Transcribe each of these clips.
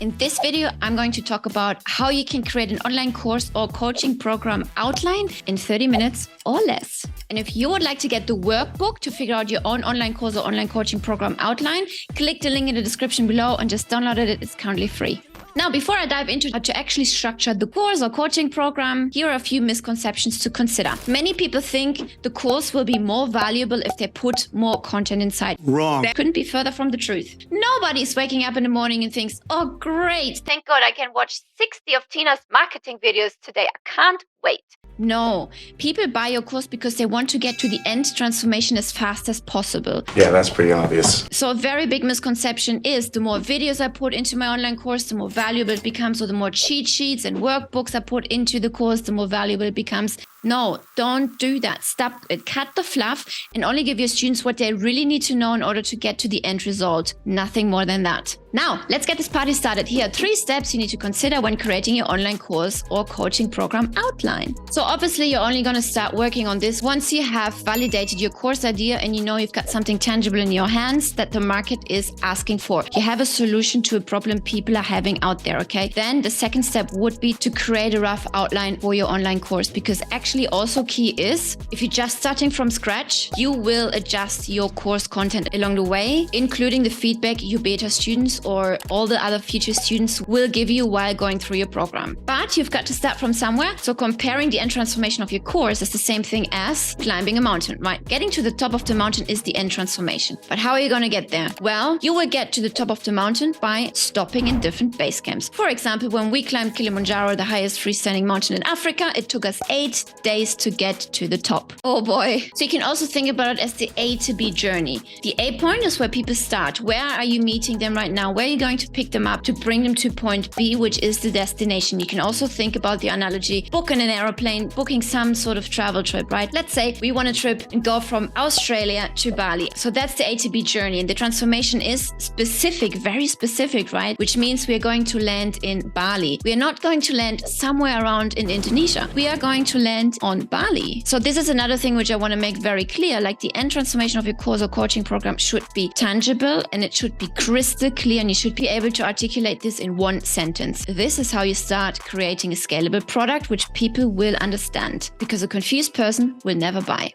In this video, I'm going to talk about how you can create an online course or coaching program outline in 30 minutes or less. And if you would like to get the workbook to figure out your own online course or online coaching program outline, click the link in the description below and just download it. It's currently free. Now, before I dive into how to actually structure the course or coaching program, here are a few misconceptions to consider. Many people think the course will be more valuable if they put more content inside. Wrong. That couldn't be further from the truth. Nobody's waking up in the morning and thinks, oh, great, thank God I can watch 60 of Tina's marketing videos today. I can't wait. No, people buy your course because they want to get to the end transformation as fast as possible. Yeah, that's pretty obvious. So a very big misconception is the more videos I put into my online course, the more valuable it becomes, or the more cheat sheets and workbooks I put into the course, the more valuable it becomes. No, don't do that. Stop it. Cut the fluff and only give your students what they really need to know in order to get to the end result. Nothing more than that. Now, let's get this party started. Here are 3 steps you need to consider when creating your online course or coaching program outline. So obviously, you're only going to start working on this once you have validated your course idea and you know you've got something tangible in your hands that the market is asking for. You have a solution to a problem people are having out there, okay? Then the second step would be to create a rough outline for your online course, because actually also key is if you're just starting from scratch, you will adjust your course content along the way, including the feedback your beta students or all the other future students will give you while going through your program. But you've got to start from somewhere. So comparing the end transformation of your course is the same thing as climbing a mountain, right? Getting to the top of the mountain is the end transformation. But how are you going to get there? Well, you will get to the top of the mountain by stopping in different base camps. For example, when we climbed Kilimanjaro, the highest freestanding mountain in Africa, it took us 8 days to get to the top. Oh boy. So you can also think about it as the A to B journey. The A point is where people start. Where are you meeting them right now? Where are you going to pick them up to bring them to point B, which is the destination? You can also think about the analogy, booking an aeroplane, booking some sort of travel trip, right? Let's say we want a trip and go from Australia to Bali. So that's the A to B journey. And the transformation is specific, very specific, right? Which means we are going to land in Bali. We are not going to land somewhere around in Indonesia. We are going to land on Bali. So this is another thing which I want to make very clear. Like, the end transformation of your course or coaching program should be tangible and it should be crystal clear, and you should be able to articulate this in one sentence. This is how you start creating a scalable product which people will understand, because a confused person will never buy.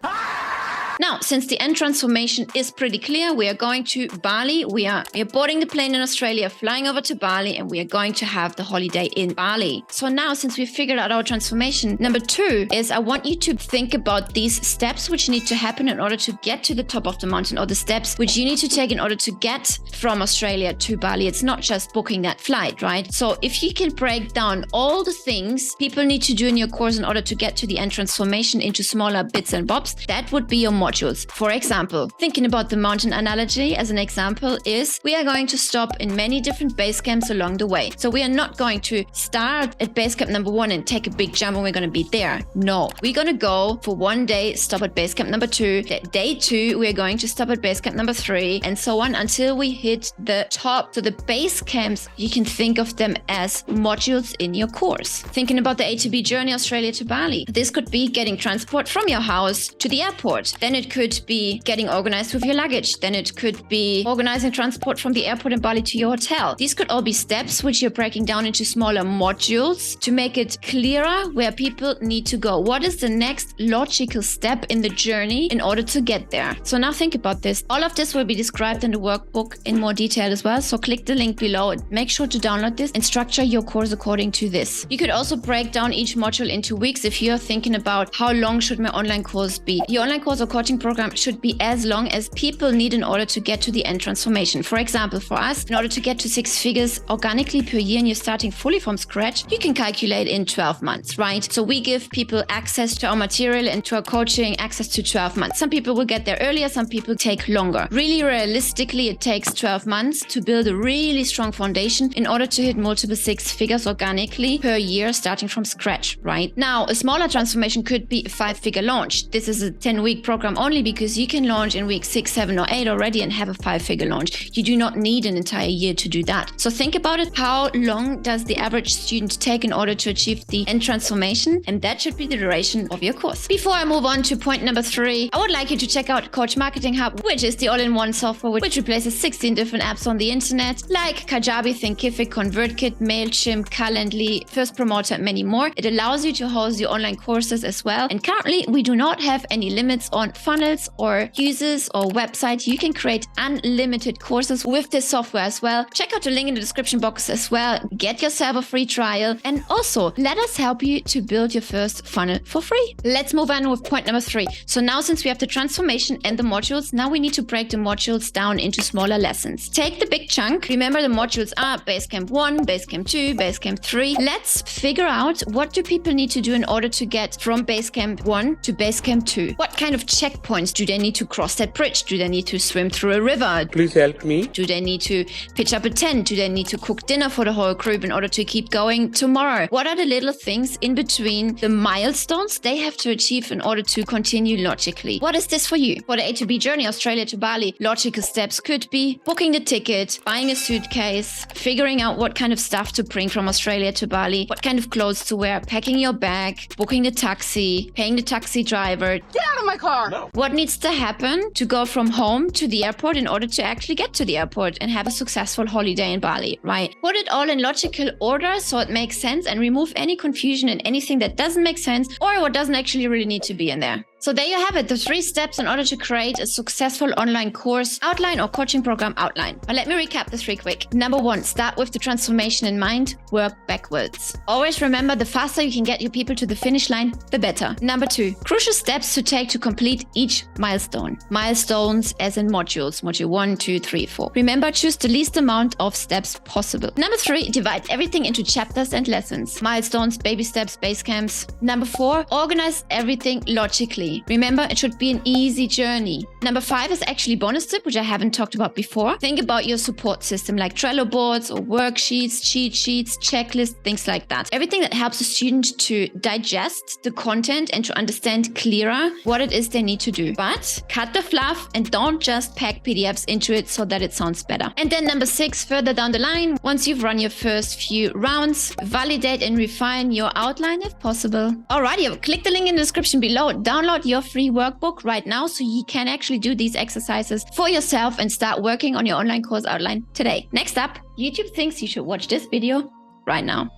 Now, since the end transformation is pretty clear, we are going to Bali. We are boarding the plane in Australia, flying over to Bali, and we are going to have the holiday in Bali. So now, since we've figured out our transformation, number 2 is I want you to think about these steps which need to happen in order to get to the top of the mountain, or the steps which you need to take in order to get from Australia to Bali. It's not just booking that flight, right? So if you can break down all the things people need to do in your course in order to get to the end transformation into smaller bits and bobs, that would be your modules. For example, thinking about the mountain analogy as an example is we are going to stop in many different base camps along the way. So we are not going to start at base camp number 1 and take a big jump and we're going to be there. No, we're going to go for 1 day, stop at base camp number 2. Day 2, we're going to stop at base camp number 3, and so on until we hit the top. So the base camps, you can think of them as modules in your course. Thinking about the A to B journey, Australia to Bali. This could be getting transport from your house to the airport. Then it could be getting organized with your luggage. Then it could be organizing transport from the airport in Bali to your hotel. These could all be steps which you're breaking down into smaller modules to make it clearer where people need to go. What is the next logical step in the journey in order to get there? So now think about this. All of this will be described in the workbook in more detail as well. So click the link below and make sure to download this and structure your course according to this. You could also break down each module into weeks if you're thinking about how long should my online course be. Your online course or coaching program should be as long as people need in order to get to the end transformation. For example, for us, in order to get to 6 figures organically per year and you're starting fully from scratch, you can calculate in 12 months, right? So we give people access to our material and to our coaching access to 12 months. Some people will get there earlier, some people take longer. Really realistically, it takes 12 months to build a really strong foundation in order to hit multiple 6 figures organically per year starting from scratch, right? Now, a smaller transformation could be a 5-figure launch. This is a 10-week program program only because you can launch in week 6, 7, or 8 already and have a 5-figure launch. You do not need an entire year to do that. So think about it. How long does the average student take in order to achieve the end transformation? And that should be the duration of your course. Before I move on to point number 3, I would like you to check out Coach Marketing Hub, which is the all-in-one software which replaces 16 different apps on the internet like Kajabi, Thinkific, ConvertKit, MailChimp, Calendly, First Promoter, and many more. It allows you to host your online courses as well. And currently, we do not have any limits on funnels or users or websites. You can create unlimited courses with this software as well. Check out the link in the description box as well. Get yourself a free trial. And also, let us help you to build your first funnel for free. Let's move on with point number 3. So now since we have the transformation and the modules, now we need to break the modules down into smaller lessons. Take the big chunk. Remember, the modules are Basecamp 1, Basecamp 2, Basecamp 3. Let's figure out, what do people need to do in order to get from Basecamp 1 to Basecamp 2? What kind of checkpoints do they need to cross that bridge? Do they need to swim through a river? Please help me. Do they need to pitch up a tent? Do they need to cook dinner for the whole group in order to keep going tomorrow? What are the little things in between, the milestones they have to achieve in order to continue logically? What is this for you? For the A to B journey, Australia to Bali, logical steps could be booking the ticket, buying a suitcase, figuring out what kind of stuff to bring from Australia to Bali, what kind of clothes to wear, packing your bag, booking the taxi, paying the taxi driver. Get out of my car! No. What needs to happen to go from home to the airport in order to actually get to the airport and have a successful holiday in Bali, right? Put it all in logical order so it makes sense, and remove any confusion and anything that doesn't make sense or what doesn't actually really need to be in there. So there you have it, the 3 steps in order to create a successful online course outline or coaching program outline. But let me recap the 3 quick. Number 1, start with the transformation in mind, work backwards. Always remember, the faster you can get your people to the finish line, the better. Number 2, crucial steps to take to complete each milestone. Milestones as in modules, module 1, 2, 3, 4. Remember, choose the least amount of steps possible. Number 3, divide everything into chapters and lessons. Milestones, baby steps, base camps. Number 4, organize everything logically. Remember, it should be an easy journey. Number 5 is actually bonus tip, which I haven't talked about before. Think about your support system like Trello boards or worksheets, cheat sheets, checklists, things like that. Everything that helps a student to digest the content and to understand clearer what it is they need to do. But cut the fluff and don't just pack PDFs into it so that it sounds better. And then number 6, further down the line, once you've run your first few rounds, validate and refine your outline if possible. Alrighty, click the link in the description below. Download your free workbook right now so you can actually do these exercises for yourself and start working on your online course outline today. Next up, YouTube thinks you should watch this video right now.